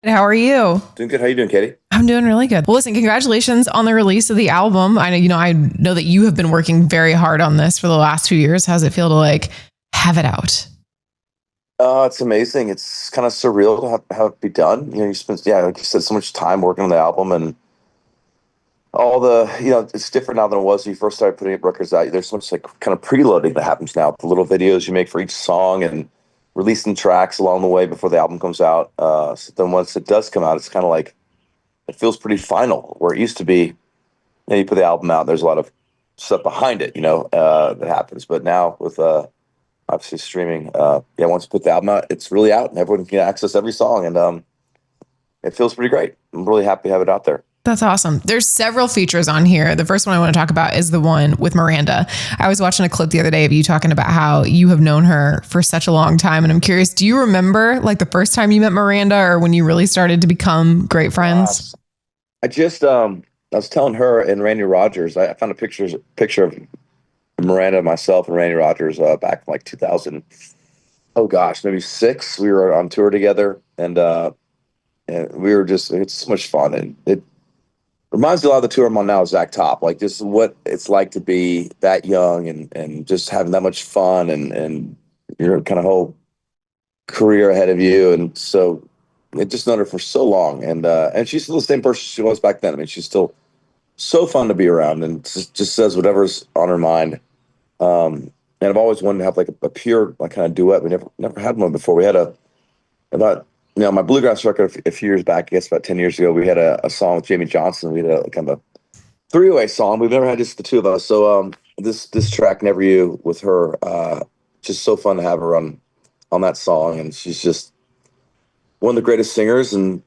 How are you? Doing good. How you doing, Katie? I'm doing really good. Well, listen, congratulations on the release of the album. I know that you have been working very hard on this for the last 2 years. How's it feel to have it out? It's amazing. It's kind of surreal to have it be done. You spend, yeah, like you said, so much time working on the album and all it's different now than it was when you first started putting records out. There's so much like kind of preloading that happens now. The little videos you make for each song and releasing tracks along the way before the album comes out. So then once it does come out, it's kind of like, it feels pretty final, where it used to be, you put the album out, there's a lot of stuff behind it, that happens. But now with obviously streaming, once you put the album out, it's really out and everyone can access every song, and it feels pretty great. I'm really happy to have it out there. That's awesome. There's several features on here. The first one I want to talk about is the one with Miranda. I was watching a clip the other day of you talking about how you have known her for such a long time. And I'm curious, do you remember the first time you met Miranda or when you really started to become great friends? I was telling her and Randy Rogers, I found a picture of Miranda, myself, and Randy Rogers back in 2000. Oh gosh, maybe six. We were on tour together, and we were it's so much fun, and it reminds me a lot of the tour I'm on now, Zach Top. Like, just what it's like to be that young and just having that much fun, and your kind of whole career ahead of you. And so I just known her for so long, and she's still the same person she was back then. I mean, she's still so fun to be around, and just says whatever's on her mind. And I've always wanted to have a pure kind of duet. We never had one before. We had my bluegrass record a few years back, I guess about 10 years ago, we had a song with Jamie Johnson. We had a kind of a three-way song. We've never had just the two of us. So this track, Never You, with her, just so fun to have her on that song. And she's just one of the greatest singers. And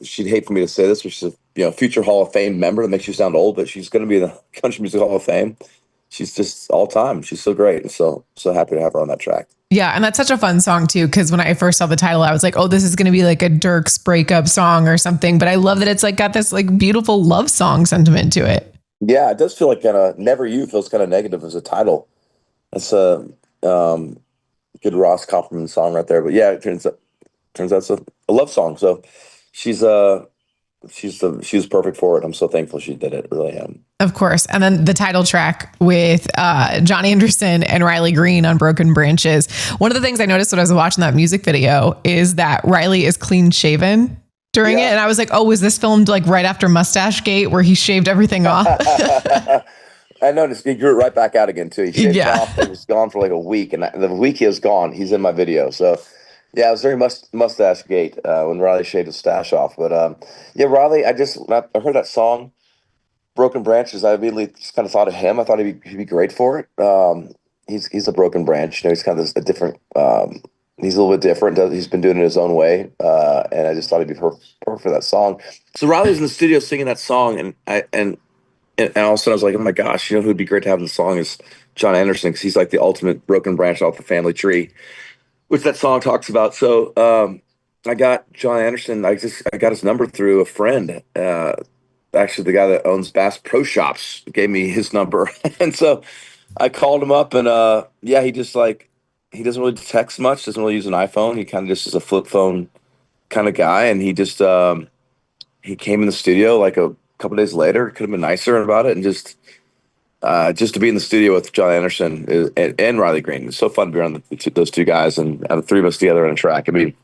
she'd hate for me to say this, but she's a future Hall of Fame member. That makes you sound old, but she's going to be in the Country Music Hall of Fame. She's just all time. She's so great, and so happy to have her on that track. Yeah, and that's such a fun song too, because when I first saw the title, I was like, oh, this is going to be like a Dierks breakup song or something. But I love that it's got this beautiful love song sentiment to it. Yeah, it does feel like kind of Never You feels kind of negative as a title. That's a good Ross compliment song right there. But yeah, it turns out it's a love song. So she's perfect for it. I'm so thankful she did it. Really am. Of course. And then the title track with John Anderson and Riley Green on Broken Branches. One of the things I noticed when I was watching that music video is that Riley is clean shaven during it. And I was like, oh, was this filmed right after Mustache Gate where he shaved everything off? I noticed he grew it right back out again too. He shaved it off. He was gone for a week. And the week he was gone, he's in my video. So yeah, it was very Mustache Gate when Riley shaved his stash off. But Riley, when I heard that song, Broken Branches, I immediately just kind of thought of him. I thought he'd be great for it. He's a broken branch. He's kind of a different. He's a little bit different. He's been doing it his own way, and I just thought he'd be perfect for that song. So Riley's in the studio singing that song, and all of a sudden I was like, oh my gosh, who'd be great to have in the song is John Anderson, because he's like the ultimate broken branch off the family tree, which that song talks about. So I got John Anderson. I got his number through a friend. Actually, the guy that owns Bass Pro Shops gave me his number, and so I called him up, and he just he doesn't really text much, doesn't really use an iPhone. He kind of just is a flip phone kind of guy, and he just he came in the studio a couple days later. Could have been nicer about it, and just to be in the studio with John Anderson and Riley Green. It's so fun to be around those two guys and the three of us together on a track. I mean,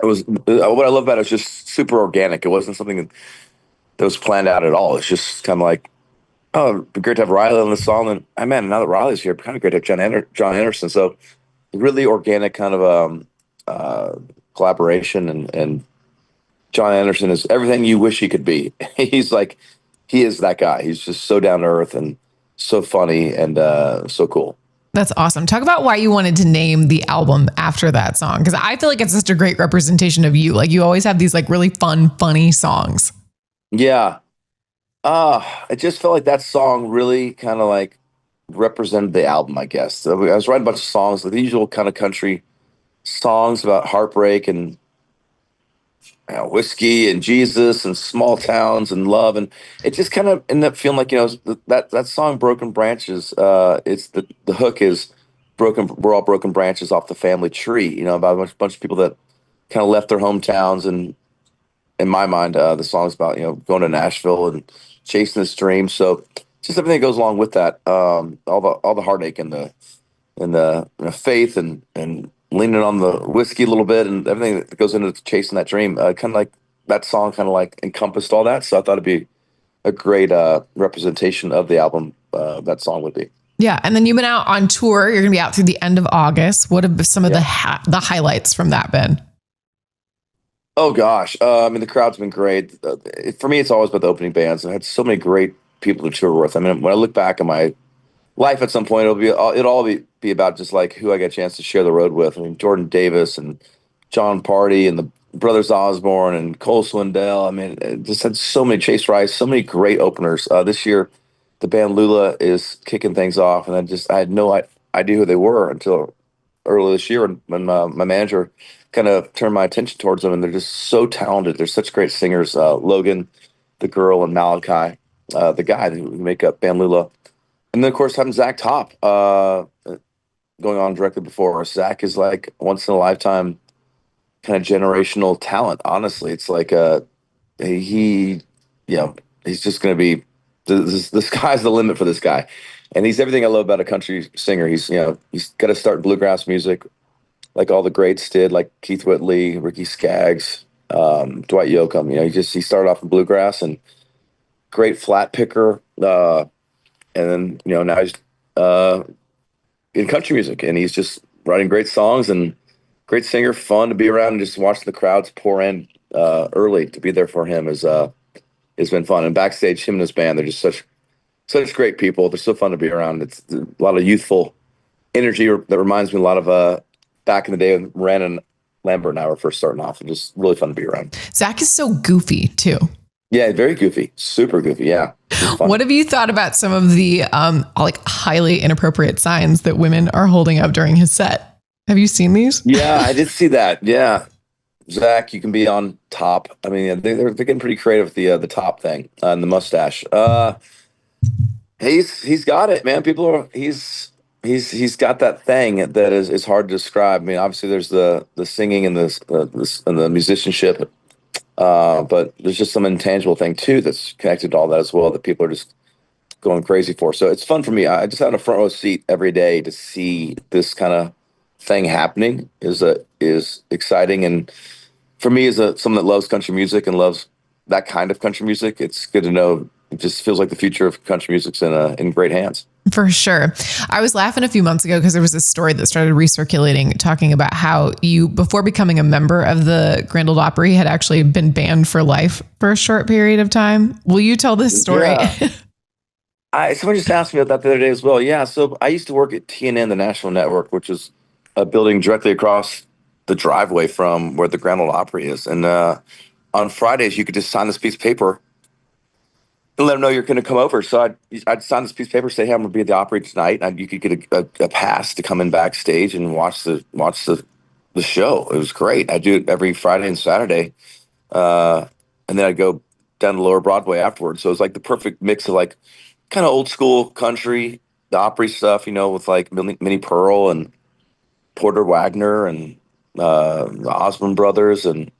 it was what I love about it was just super organic. It wasn't something that was planned out at all. It's just kind of oh, it'd be great to have Riley on the song. And now that Riley's here, it'd be kind of great to have John Anderson. So really organic kind of collaboration. And John Anderson is everything you wish he could be. He is that guy. He's just so down to earth and so funny and so cool. That's awesome. Talk about why you wanted to name the album after that song, because I feel like it's such a great representation of you. You always have these really fun, funny songs. Yeah. It just felt like that song really kind of represented the album, I guess. So I was writing a bunch of songs, the usual kind of country songs about heartbreak and whiskey and Jesus and small towns and love, and it just kind of ended up feeling that song Broken Branches. It's the hook is broken. We're all broken branches off the family tree. About a bunch of people that kind of left their hometowns, and in my mind, the song's about going to Nashville and chasing this dream. So just everything that goes along with that, all the heartache and the faith and leaning on the whiskey a little bit and everything that goes into chasing that dream. Kind of like that song, kind of like encompassed all that. So I thought it'd be a great representation of the album. That song would be. Yeah, and then you've been out on tour. You're going to be out through the end of August. What have some of the highlights from that been? Oh gosh, I mean the crowd's been great. For me, it's always about the opening bands. I had so many great people to tour with. I mean, when I look back at my life, at some point it'll all be about just like who I get a chance to share the road with. I mean, Jordan Davis and John Party and the brothers Osborne and Cole Swindell. I mean, it just had so many Chase Rice, so many great openers. This year, the band Lula is kicking things off, and I had no idea who they were until early this year when my manager kind of turned my attention towards them, and they're just so talented. They're such great singers. Logan, the girl, and Malachi, the guy who make up band Lula. And then, of course, having Zach Top going on directly before us. Zach is like once in a lifetime kind of generational talent. Honestly, it's like he, he's just going to be the sky's the limit for this guy, and he's everything I love about a country singer. He's got to start in bluegrass music, like all the greats did, like Keith Whitley, Ricky Skaggs, Dwight Yoakam. He started off in bluegrass and great flat picker, and then now he's in country music, and he's just writing great songs and great singer, fun to be around, and just watching the crowds pour in early to be there for him has been fun. And backstage, him and his band, they're just such great people. They're so fun to be around. It's a lot of youthful energy that reminds me a lot of back in the day when Moran and Lambert and I were first starting off. And just really fun to be around. Zach is so goofy too. Yeah, very goofy, super goofy. Yeah. What have you thought about some of the like highly inappropriate signs that women are holding up during his set? Have you seen these? Yeah, I did see that. Yeah. Zach, you can be on top. I mean, they're getting pretty creative with the top thing and the mustache. He's got it, man. He's got that thing that is hard to describe. I mean, obviously there's the singing and the musicianship, but there's just some intangible thing too that's connected to all that as well that people are just going crazy for. So it's fun for me. I just had a front row seat every day to see this kind of thing happening is exciting. And for me, as someone that loves country music and loves that kind of country music, it's good to know it just feels like the future of country music's in great hands. For sure. I was laughing a few months ago because there was a story that started recirculating talking about how you, before becoming a member of the Grand Ole Opry, had actually been banned for life for a short period of time. Will you tell this story? Yeah. Someone just asked me about that the other day as well. Yeah, so I used to work at TNN, the national network, which is a building directly across the driveway from where the Grand Ole Opry is. And on Fridays, you could just sign this piece of paper and let them know you're going to come over. So I'd sign this piece of paper, say, hey, I'm going to be at the Opry tonight. And you could get a pass to come in backstage and watch the show. It was great. I do it every Friday and Saturday. And then I'd go down to Lower Broadway afterwards. So it was like the perfect mix of like kind of old school country, the Opry stuff, with like Minnie Pearl and Porter Wagner and the Osborne brothers and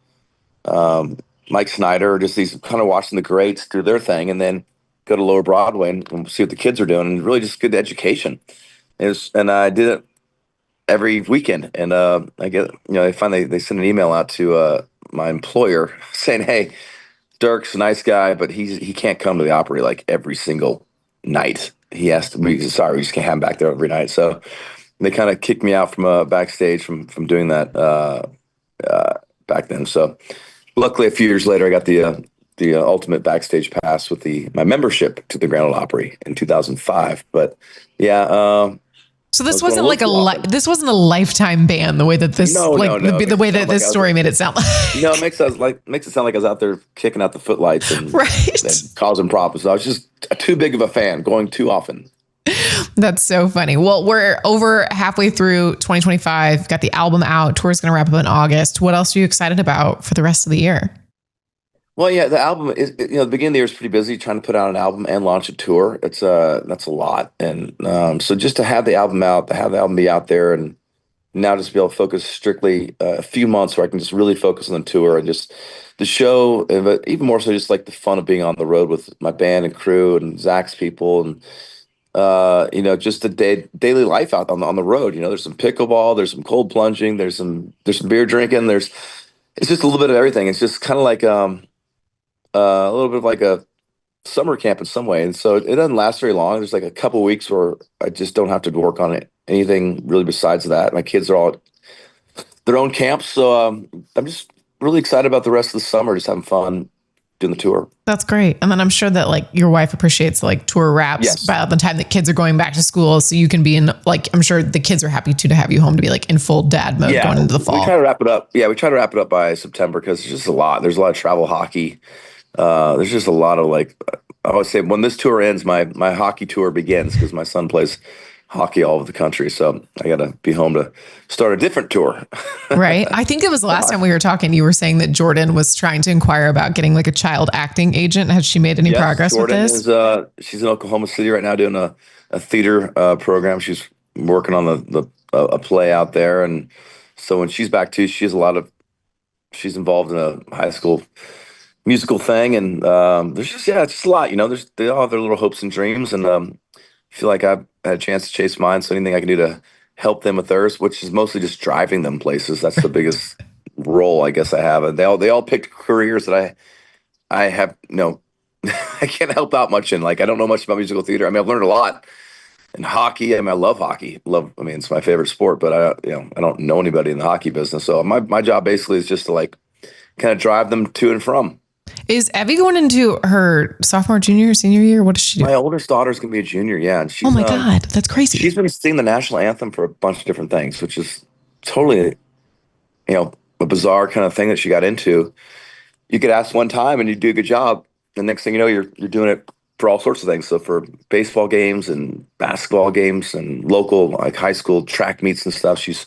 Mike Snyder, just these kind of watching the greats do their thing, and then go to Lower Broadway and see what the kids are doing, and really just good education. And I did it every weekend, and I get they send an email out to my employer saying, hey, Dirk's a nice guy, but he can't come to the Opry like every single night. He has to be sorry, we just can't have him back there every night. So they kind of kicked me out from backstage from doing that back then. So luckily, a few years later, I got the ultimate backstage pass with my membership to the Grand Ole Opry in 2005. But yeah. So this wasn't like this wasn't a lifetime ban the way that this the way that this story made it sound like. It makes it sound like I was out there kicking out the footlights and causing problems. I was just too big of a fan, going too often. That's so funny. Well, we're over halfway through 2025, got the album out, tour's going to wrap up in August. What else are you excited about for the rest of the year? Well, yeah, the album is, the beginning of the year is pretty busy trying to put out an album and launch a tour. That's a lot. And so just to have the album out, to have the album be out there and now just be able to focus strictly a few months where I can just really focus on the tour and just the show, but even more so just like the fun of being on the road with my band and crew and Zach's people and just the daily life out on the road. There's some pickleball, there's some cold plunging, there's some beer drinking, it's just a little bit of everything. It's just kind of like a little bit of like a summer camp in some way. And so it doesn't last very long. There's like a couple weeks where I just don't have to work on anything really besides that. My kids are all at their own camps. So I'm just really excited about the rest of the summer, just having fun doing the tour. That's great. And then I'm sure that like your wife appreciates like tour wraps by the time that kids are going back to school. So you can be in like, I'm sure the kids are happy to have you home to be like in full dad mode going into the fall. We try to wrap it up. Yeah. We try to wrap it up by September because it's just a lot. There's a lot of travel hockey. There's just a lot of like, I always say when this tour ends, my hockey tour begins because my son plays hockey all over the country. So I got to be home to start a different tour. Right. I think it was the last time we were talking, you were saying that Jordan was trying to inquire about getting like a child acting agent. Has she made any progress Jordan with this? She's in Oklahoma City right now doing a theater program. She's working on a play out there. And so when she's back too, she's involved in a high school musical thing. And there's just, it's just a lot, they all have their little hopes and dreams. And I feel like I've had a chance to chase mine. So anything I can do to help them with theirs, which is mostly just driving them places. That's the biggest role I guess I have. And they all picked careers that I have I can't help out much in. Like I don't know much about musical theater. I mean, I've learned a lot in hockey. I mean, I love hockey. It's my favorite sport, but I don't know anybody in the hockey business. So my job basically is just to like kind of drive them to and from. Is Evie going into her sophomore, junior, senior year? What does she do? My oldest daughter's going to be a junior. Yeah. And she's, oh my God, that's crazy. She's been singing the national anthem for a bunch of different things, which is totally, a bizarre kind of thing that she got into. You could ask one time and you do a good job. The next thing you know, you're doing it for all sorts of things. So for baseball games and basketball games and local like high school track meets and stuff, she's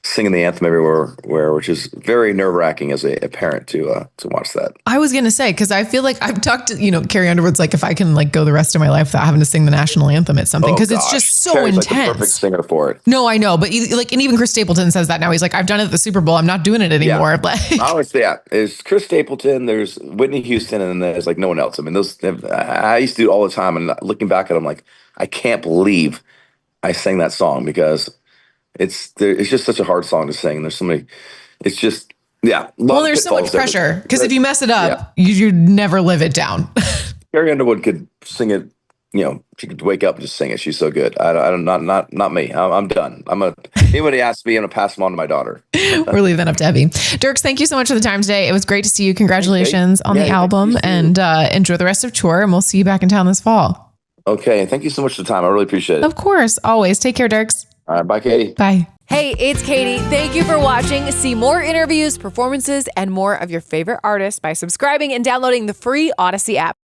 singing the anthem everywhere, which is very nerve-wracking as a parent to watch that. I was going to say, because I feel like I've talked to, Carrie Underwood's like, if I can like go the rest of my life without having to sing the national anthem, it's something because it's just so Carrie's intense. Like the perfect singer for it. No, I know, but and even Chris Stapleton says that now. He's like, I've done it at the Super Bowl. I'm not doing it anymore. Yeah. I always say, there's Chris Stapleton, there's Whitney Houston, and then there's like no one else. I mean, I used to do it all the time, and looking back at them, like I can't believe I sang that song because it's just such a hard song to sing. There's so many. It's just well, there's so much pressure because if you mess it up, you never live it down. Carrie Underwood could sing it. She could wake up and just sing it. She's so good. I don't not me. I'm done. Anybody asks me, I'm gonna pass them on to my daughter. We're leaving that up to Evie. Dierks, thank you so much for the time today. It was great to see you. Congratulations on the album, and enjoy the rest of tour. And we'll see you back in town this fall. Okay, thank you so much for the time. I really appreciate it. Of course, always. Take care, Dierks. All right, bye, Katie. Bye. Hey, it's Katie. Thank you for watching. See more interviews, performances, and more of your favorite artists by subscribing and downloading the free Audacy app.